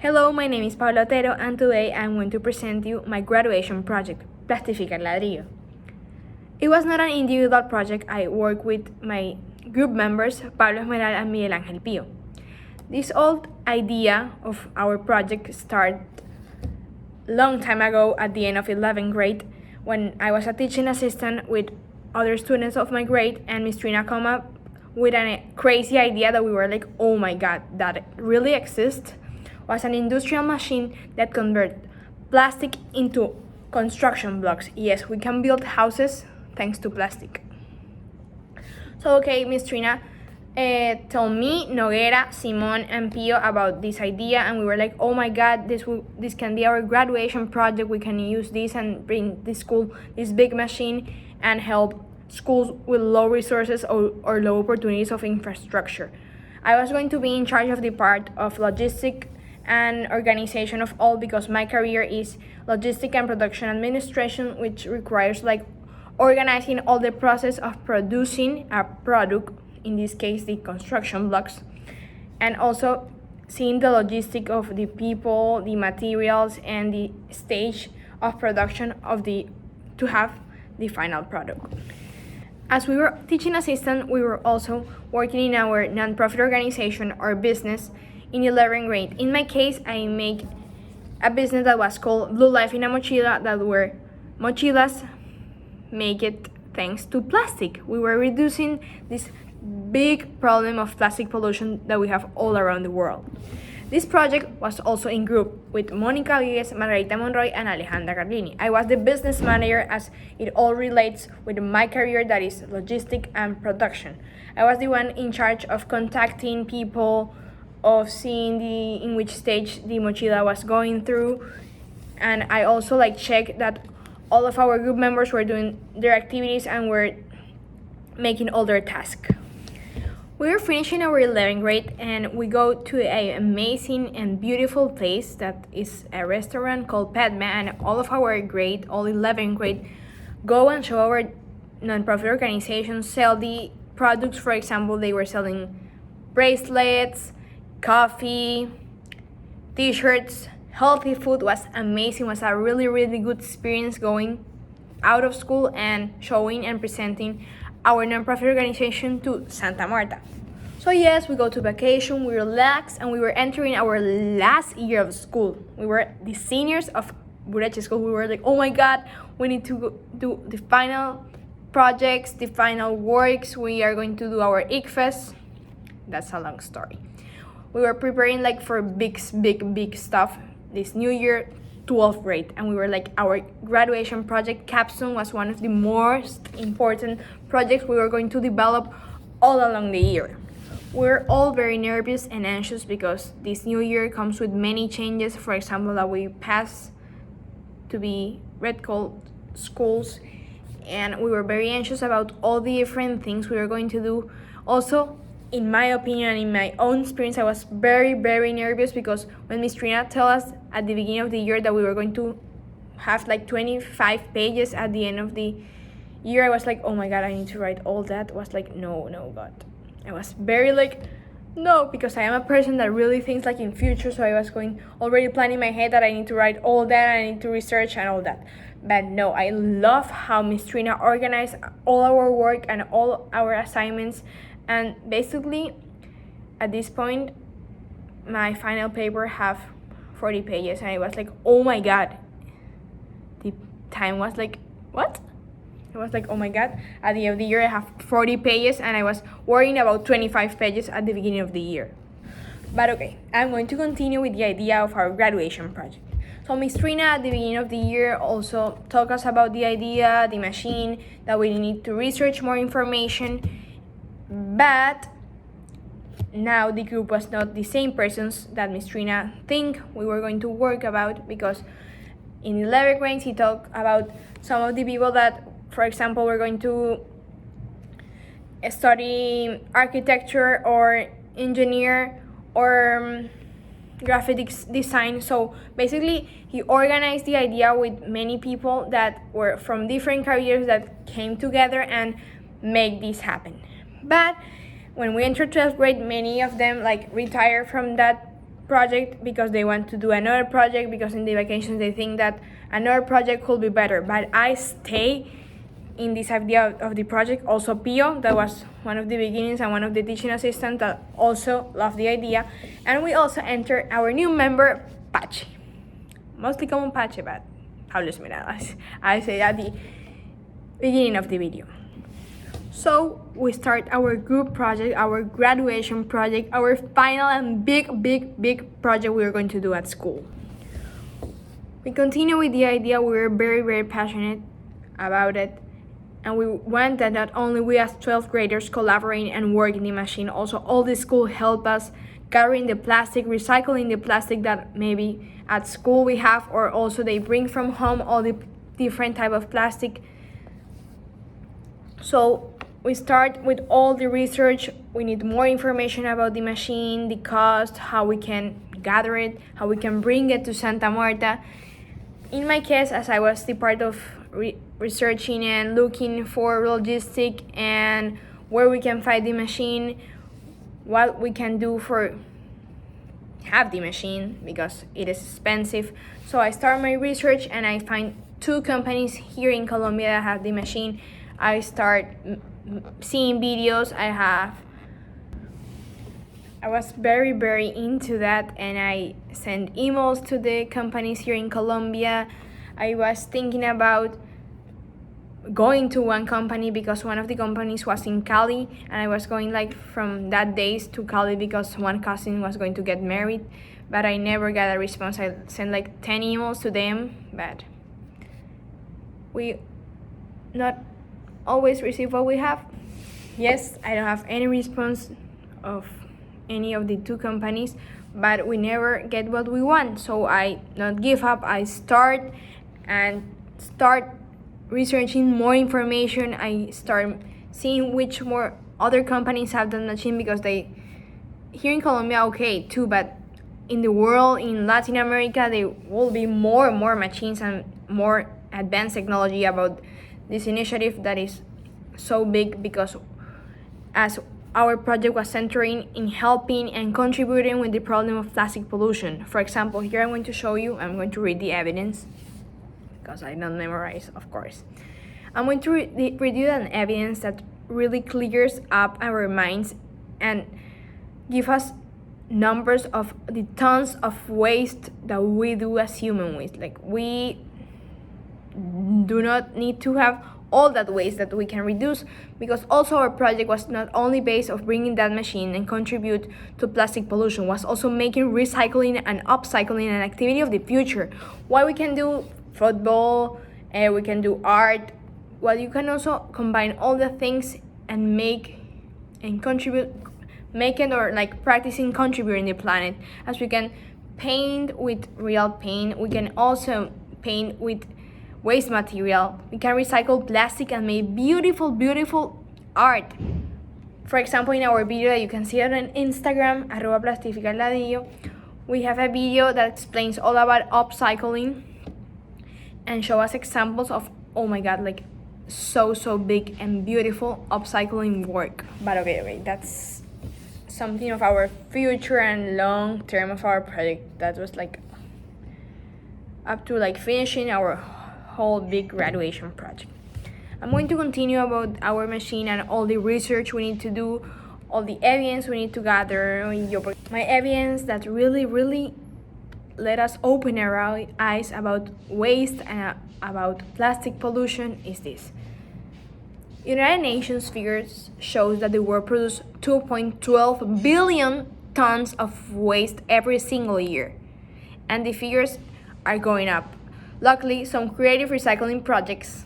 Hello, my name is Paola Otero, and today I'm going to present you my graduation project, Plastifica Ladrillo. It was not an individual project. I worked with my group members, Pablo Esmeral and Miguel Ángel Pío. This old idea of our project started long time ago at the end of 11th grade when I was a teaching assistant with other students of my grade, and Miss Trina came up with a crazy idea that we were like, oh my god, that really exists. Was an industrial machine that converted plastic into construction blocks. Yes, we can build houses thanks to plastic. So okay, Miss Trina told me, Noguera, Simon, and Pio about this idea, and we were like, oh my god, this can be our graduation project. We can use this and bring this school this big machine and help schools with low resources or low opportunities of infrastructure. I was going to be in charge of the part of logistic and organization of all, because my career is logistic and production administration, which requires like organizing all the process of producing a product, in this case the construction blocks, and also seeing the logistic of the people, the materials, and the stage of production of to have the final product. As we were teaching assistant, we were also working in our nonprofit organization or business in 11th grade. In my case, I make a business that was called Blue Life in a Mochila, that were mochilas make it thanks to plastic. We were reducing this big problem of plastic pollution that we have all around the world. This project was also in group with Monica Vigues, Margarita Monroy, and Alejandra Carlini. I was the business manager, as it all relates with my career, that is logistic and production. I was the one in charge of contacting people, of seeing in which stage the mochila was going through, and I also checked that all of our group members were doing their activities and were making all their tasks. We were finishing our 11th grade, and we go to an amazing and beautiful place that is a restaurant called Padma, and all of our grade, all 11th grade, go and show our nonprofit organizations, sell the products. For example, they were selling bracelets, coffee, t-shirts, healthy food. Was amazing. Was a really good experience going out of school and showing and presenting our nonprofit organization to Santa Marta. So yes, we go to vacation, we relax, and we were entering our last year of school. We were the seniors of Burache School. We were like, oh my god, we need to do the final projects, the final works. We are going to do our ICFES. That's a long story. We were preparing for big stuff this new year, 12th grade, and we were our graduation project capstone was one of the most important projects we were going to develop all along the year. We're all very nervous and anxious because this new year comes with many changes. For example, that we pass to be red code schools, and we were very anxious about all the different things we were going to do. Also, in my opinion and in my own experience, I was very nervous because when Miss Trina told us at the beginning of the year that we were going to have 25 pages at the end of the year, I was like, oh my god, I need to write all that. I was like, no god. I was very no, because I am a person that really thinks in future, so I was already planning in my head that I need to write all that, I need to research and all that. But no, I love how Miss Trina organized all our work and all our assignments. And basically, at this point, my final paper have 40 pages, and I was like, oh my god. The time was what? I was like, oh my god. At the end of the year, I have 40 pages, and I was worrying about 25 pages at the beginning of the year. But okay, I'm going to continue with the idea of our graduation project. So Miss Trina at the beginning of the year also told us about the idea, the machine, that we need to research more information. But now the group was not the same persons that Miss Trina think we were going to work about, because in 11th grade he talked about some of the people that, for example, were going to study architecture or engineer or graphic design. So basically he organized the idea with many people that were from different careers that came together and make this happen. But when we entered 12th grade, many of them retired from that project because they want to do another project, because in the vacations they think that another project could be better. But I stay in this idea of the project. Also Pio, that was one of the beginnings and one of the teaching assistants that also loved the idea. And we also enter our new member, Pache. Mostly como Pache, but Pablo's miradas. I say at the beginning of the video. So we start our group project, our graduation project, our final and big project we are going to do at school. We continue with the idea. We're very passionate about it, and we want that not only we as 12th graders collaborate and work in the machine, also all the school help us gathering the plastic, recycling the plastic that maybe at school we have, or also they bring from home all the different type of plastic. So we start with all the research. We need more information about the machine, the cost, how we can gather it, how we can bring it to Santa Marta. In my case, as I was the part of researching and looking for logistic and where we can find the machine, what we can do for have the machine, because it is expensive. So I start my research and I find 2 companies here in Colombia that have the machine. I start seeing videos. I was very into that, and I sent emails to the companies here in Colombia. I was thinking about going to one company because one of the companies was in Cali, and I was going like from that days to Cali because one cousin was going to get married, but I never got a response. I sent like 10 emails to them, but we not always receive what we have. Yes, I don't have any response of any of the 2 companies, but we never get what we want. So I not give up. I start researching more information. I start seeing which more other companies have the machine, because they here in Colombia okay too, but in the world, in Latin America, there will be more machines and more advanced technology about this initiative that is so big, because as our project was centering in helping and contributing with the problem of plastic pollution. For example, here I'm going to show you, I'm going to read the evidence because I don't memorize, of course. I'm going to read you an evidence that really clears up our minds and give us numbers of the tons of waste that we do as human waste. Like, we do not need to have all that waste that we can reduce, because also our project was not only based on bringing that machine and contribute to plastic pollution, was also making recycling and upcycling an activity of the future. Why we can do football, we can do art, well, you can also combine all the things and make and contribute, make it, or like practicing contributing the planet, as we can paint with real paint, we can also paint with waste material, we can recycle plastic and make beautiful art. For example, in our video that you can see it on Instagram, @Plastifica Ladrillo, we have a video that explains all about upcycling and show us examples of, oh my god, like so big and beautiful upcycling work. But okay, that's something of our future and long term of our project. That was like up to like finishing our whole big graduation project. I'm going to continue about our machine and all the research we need to do, all the evidence we need to gather. My evidence that really let us open our eyes about waste and about plastic pollution is this. United Nations figures shows that the world produces 2.12 billion tons of waste every single year, and the figures are going up. Luckily, some creative recycling projects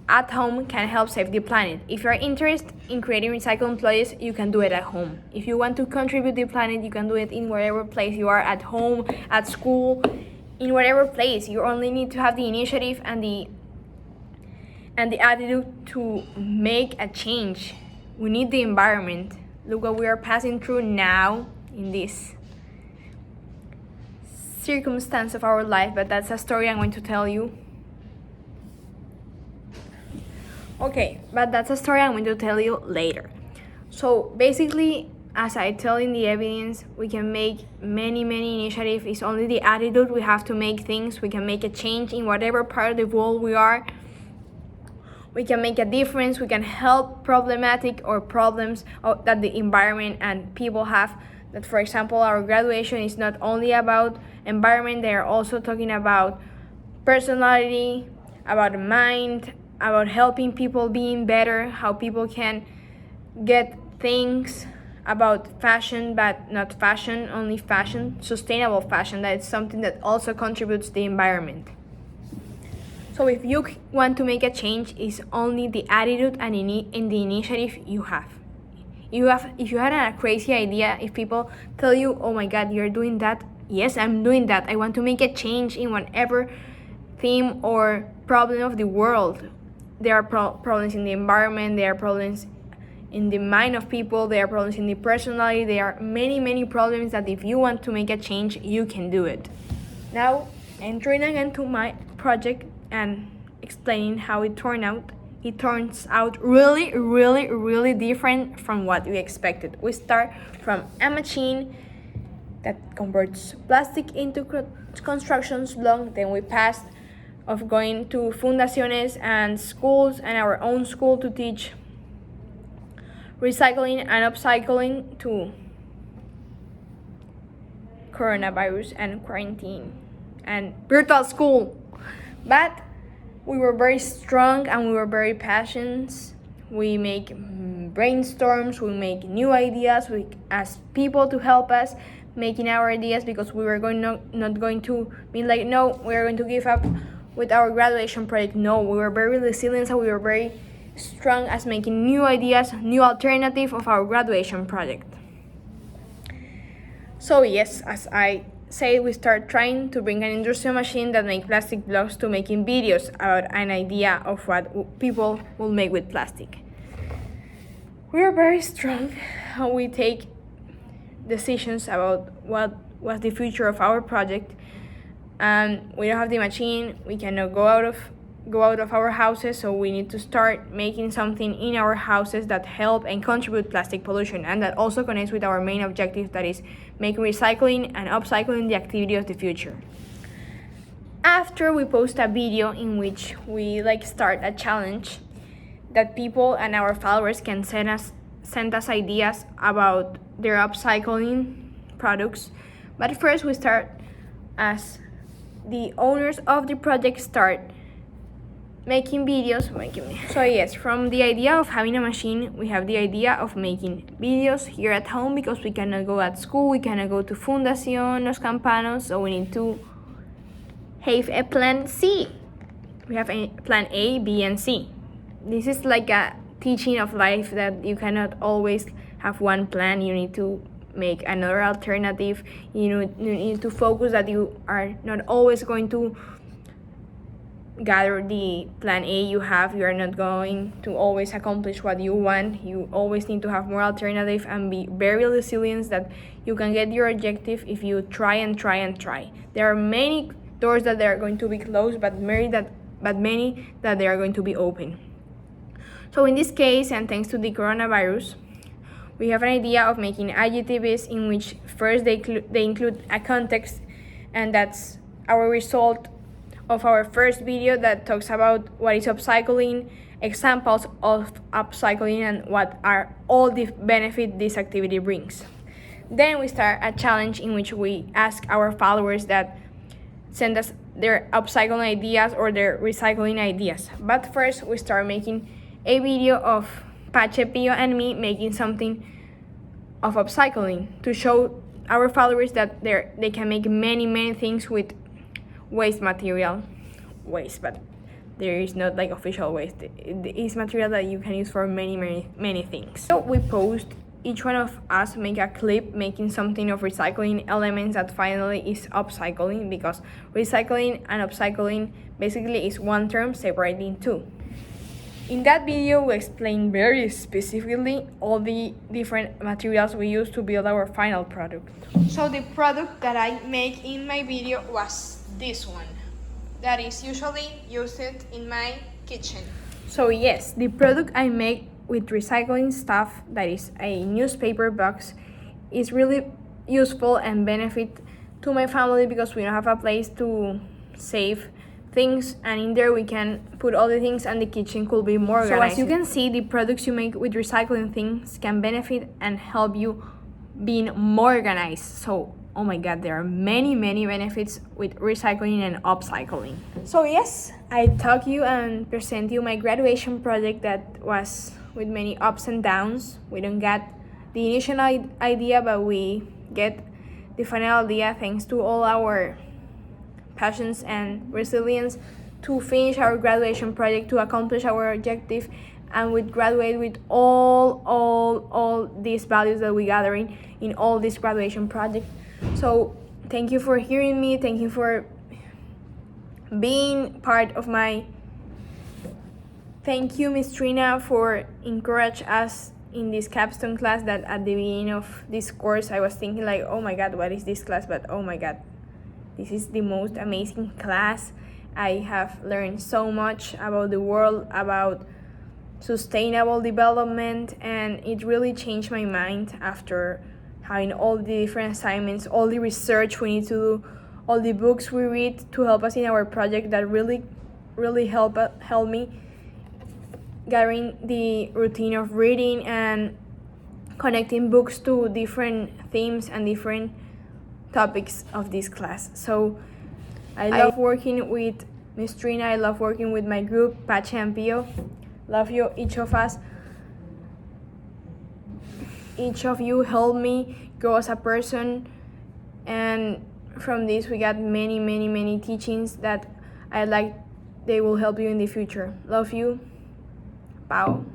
at home can help save the planet. If you are interested in creating recycling projects, you can do it at home. If you want to contribute to the planet, you can do it in whatever place you are, at home, at school, in whatever place. You only need to have the initiative and the attitude to make a change. We need the environment. Look what we are passing through now in this circumstance of our life, but that's a story I'm going to tell you. Okay, but that's a story I'm going to tell you later. So basically, as I tell in the evidence, we can make many initiatives. It's only the attitude we have to make things. We can make a change in whatever part of the world we are. We can make a difference. We can help problematic or problems that the environment and people have. That, for example, our graduation is not only about environment, they are also talking about personality, about mind, about helping people being better, how people can get things, about fashion, but not fashion, only fashion, sustainable fashion, that is something that also contributes to the environment. So if you want to make a change, it's only the attitude and in the initiative you have. If you had a crazy idea, if people tell you, oh my God, you're doing that, yes, I'm doing that. I want to make a change in whatever theme or problem of the world. There are problems in the environment, there are problems in the mind of people, there are problems in the personality, there are many problems that if you want to make a change, you can do it. Now, entering again to my project and explaining how it turned out. It turns out really different from what we expected. We start from a machine that converts plastic into constructions block. Then we passed of going to fundaciones and schools and our own school to teach recycling and upcycling to coronavirus and quarantine and virtual school. But we were very strong and we were very passionate. We make brainstorms, we make new ideas, we ask people to help us making our ideas because we were not going to be like, no, we're going to give up with our graduation project. No, we were very resilient and we were very strong as making new ideas, new alternative of our graduation project. So yes, as I say, we start trying to bring an industrial machine that make plastic blocks to making videos about an idea of what people will make with plastic. We are very strong and we take decisions about what was the future of our project. And we don't have the machine, we cannot go out of our houses, so we need to start making something in our houses that help and contribute plastic pollution, and that also connects with our main objective, that is making recycling and upcycling the activity of the future. After we post a video in which we start a challenge that people and our followers can send us ideas about their upcycling products. But first we start, as the owners of the project, start making videos. So yes, from the idea of having a machine, we have the idea of making videos here at home because we cannot go at school, we cannot go to Fundación Los Campanos, so we need to have a plan C. We have a plan A, B, and C. This is like a teaching of life that you cannot always have one plan. You need to make another alternative. You need to focus that you are not always going to gather the plan A you have. You are not going to always accomplish what you want. You always need to have more alternative and be very resilient that you can get your objective if you try and try. There are many doors that they are going to be closed, but many that they are going to be open. So in this case, and thanks to the coronavirus, we have an idea of making adjectives in which first they include a context, and that's our result of our first video that talks about what is upcycling, examples of upcycling, and what are all the benefits this activity brings. Then we start a challenge in which we ask our followers that send us their upcycling ideas or their recycling ideas. But first we start making a video of Pache, Pio, and me making something of upcycling to show our followers that they can make many things with waste material. But there is not official waste. It is material that you can use for many things. So we post, each one of us make a clip making something of recycling elements that finally is upcycling, because recycling and upcycling basically is one term separated in two. In that video, we explain very specifically all the different materials we use to build our final product. So the product that I make in my video was this one, that is usually used in my kitchen. So yes, the product I make with recycling stuff, that is a newspaper box, is really useful and benefit to my family because we don't have a place to save things, and in there we can put all the things and the kitchen could be more organized. So as you can see, the products you make with recycling things can benefit and help you being more organized. So oh my god, there are many benefits with recycling and upcycling. So yes, I talk you and present you my graduation project that was with many ups and downs. We don't get the initial idea, but we get the final idea thanks to all our passions and resilience to finish our graduation project, to accomplish our objective, and we graduate with all these values that we gathering in all this graduation project. So thank you for hearing me, thank you for being part of my. Thank you, Miss Trina, for encourage us in this capstone class. That at the beginning of this course I was thinking like, oh my god, what is this class? But oh my god, this is the most amazing class. I have learned so much about the world, about sustainable development, and it really changed my mind after having all the different assignments, all the research we need to do, all the books we read to help us in our project that really help me gathering the routine of reading and connecting books to different themes and different topics of this class. So I love working with Miss Trina, I love working with my group, Pache and Pio. Love you, each of us. Each of you helped me grow as a person, and from this we got many teachings that I like they will help you in the future. Love you, Pao.